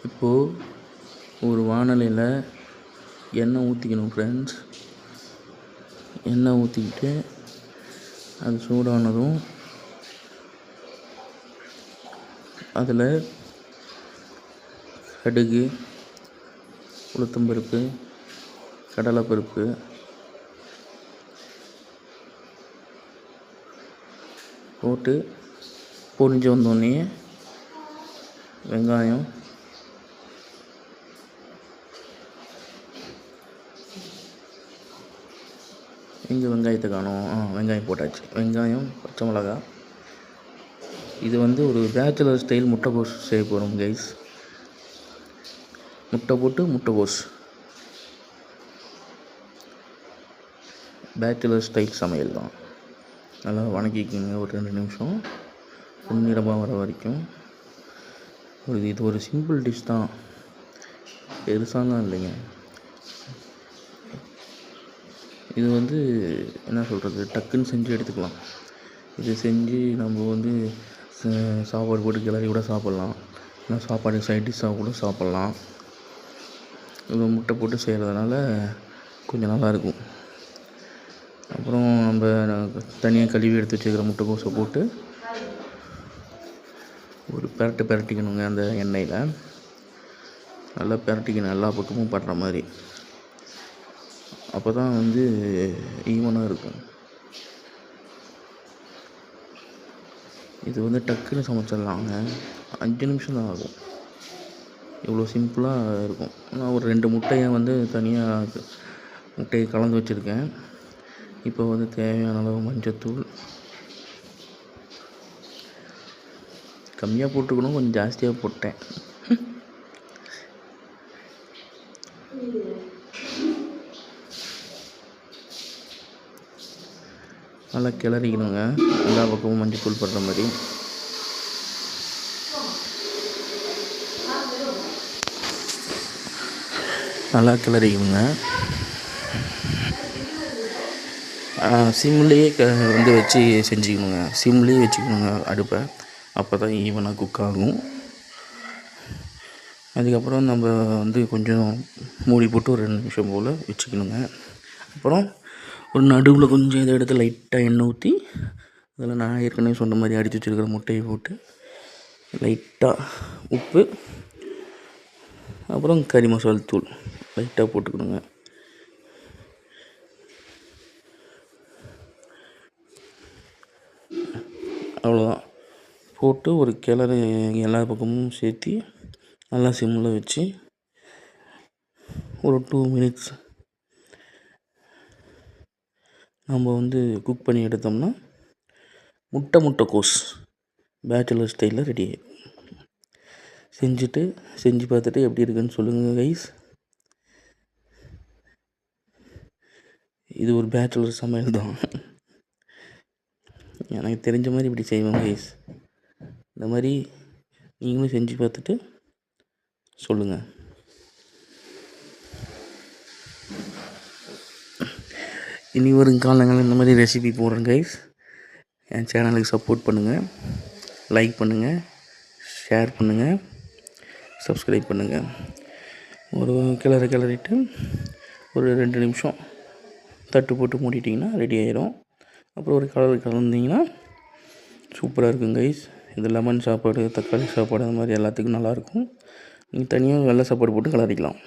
இப்போது ஒரு வாணலியில் எண்ணெய் ஊற்றிக்கணும் ஃப்ரெண்ட்ஸ். எண்ணெய் ஊற்றிக்கிட்டு அது சூடானதும் அதில் கடுகு, உளுத்தம்பருப்பு, கடலைப்பருப்பு, போட்டு பொரிஞ்சு வந்தோடனே வெங்காயம், இங்கே வெங்காயத்தை காணோம். வெங்காயம் போட்டாச்சு. வெங்காயம், பச்சை மிளகா. இது ஒரு பேச்சுலர் ஸ்டைல் முட்டைகோஸ் செய்ய போகிறோம் கைஸ். முட்டை போட்டு முட்டைகோஸ் பேச்சுலர் ஸ்டைல் சமையல் தான். நல்லா வணக்கிக்கோங்க ஒரு 2 நிமிஷம் பொன்னிறமாக வர வரைக்கும். இது ஒரு சிம்பிள் டிஷ் தான், பெருசாலாம் இல்லைங்க. இது என்ன சொல்கிறது, டக்குன்னு செஞ்சு எடுத்துக்கலாம். இது செஞ்சு நம்ம சாப்பாடு போட்டு கிளறி கூட சாப்பிட்லாம், இல்லை சாப்பாடு சைட் டிஷ்ஷாக கூட சாப்பிட்லாம். இது முட்டை போட்டு செய்கிறதுனால கொஞ்சம் நல்லாயிருக்கும். அப்புறம் நம்ம தனியாக கழுவி எடுத்து வச்சுக்கிற முட்டைக்கோஸை போட்டு ஒரு பிரட்டிக்கணுங்க. அந்த எண்ணெயில் நல்லா பிரட்டிக்கணும், எல்லா பக்கமும் படுற மாதிரி. அப்போ தான் ஈவனாக இருக்கும். இது டக்குன்னு சமைச்சிடலாங்க, 5 நிமிஷம் தான் ஆகும். இவ்வளோ சிம்பிளாக இருக்கும். நான் ஒரு 2 முட்டையை தனியாக முட்டையை கலந்து வச்சுருக்கேன். இப்போ தேவையான அளவு மஞ்சத்தூள் கம்மியாக போட்டுக்கணும், கொஞ்சம் ஜாஸ்தியாக போட்டேன். நல்லா கிளறிக்கணுங்க, எல்லா பக்கமும் மஞ்சத்தூள் படுற மாதிரி. நல்லா கிளறிக்கணுங்க. சிம்லேயே வச்சு செஞ்சுக்கணுங்க. சிம்லேயே வச்சுக்கணுங்க அடுப்பை. அப்போ தான் ஈவனாக குக் ஆகும். அதுக்கப்புறம் நம்ம கொஞ்சம் மூடி போட்டு ஒரு 2 நிமிஷம் போல் வச்சுக்கணுங்க. அப்புறம் ஒரு நடுவில் கொஞ்சம் இதை எடுத்து லைட்டாக எண்ணெய் ஊற்றி அதில் நான் ஏற்கனவே சொன்ன மாதிரி அடித்து வச்சுருக்கிற முட்டையை போட்டு லைட்டாக உப்பு, அப்புறம் கறி மசாலா தூள் லைட்டாக போட்டுக்கணுங்க. அவ்வளோதான். போட்டு ஒரு கிளறு எல்லா பக்கமும் சேர்த்து நல்லா சிம்மில் வச்சு ஒரு 2 மினிட்ஸ் நம்ம குக் பண்ணி எடுத்தோம்னா முட்டைக்கோஸ் பேச்சுலர் ஸ்டைலில் ரெடி ஆகிடும். செஞ்சு பார்த்துட்டு எப்படி இருக்குன்னு சொல்லுங்கள் கைஸ். இது ஒரு பேச்சுலர் சமையல் தான், எனக்கு தெரிஞ்ச மாதிரி இப்படி செய்வேன் கைஸ். இந்த மாதிரி நீங்களும் செஞ்சு பார்த்துட்டு சொல்லுங்கள். இனி வரும் காலங்களில் இந்த மாதிரி ரெசிபி போடுறேன் கைஸ். என் சேனலுக்கு சப்போர்ட் பண்ணுங்கள், லைக் பண்ணுங்கள், ஷேர் பண்ணுங்கள், சப்ஸ்கிரைப் பண்ணுங்கள். ஒரு கிளறிட்டு ஒரு 2 நிமிஷம் தட்டு போட்டு மூடிட்டிங்கன்னா ரெடி ஆயிடும். அப்புறம் ஒரு கலந்தீங்கன்னா சூப்பராக இருக்கும் கைஸ். இது லெமன் சாப்பாடு, தக்காளி சாப்பாடு, அந்த மாதிரி எல்லாத்துக்கும் நல்லாயிருக்கும். நீங்கள் தனியாக வெள்ளை சாப்பாடு போட்டு கிளறிக்கலாம்.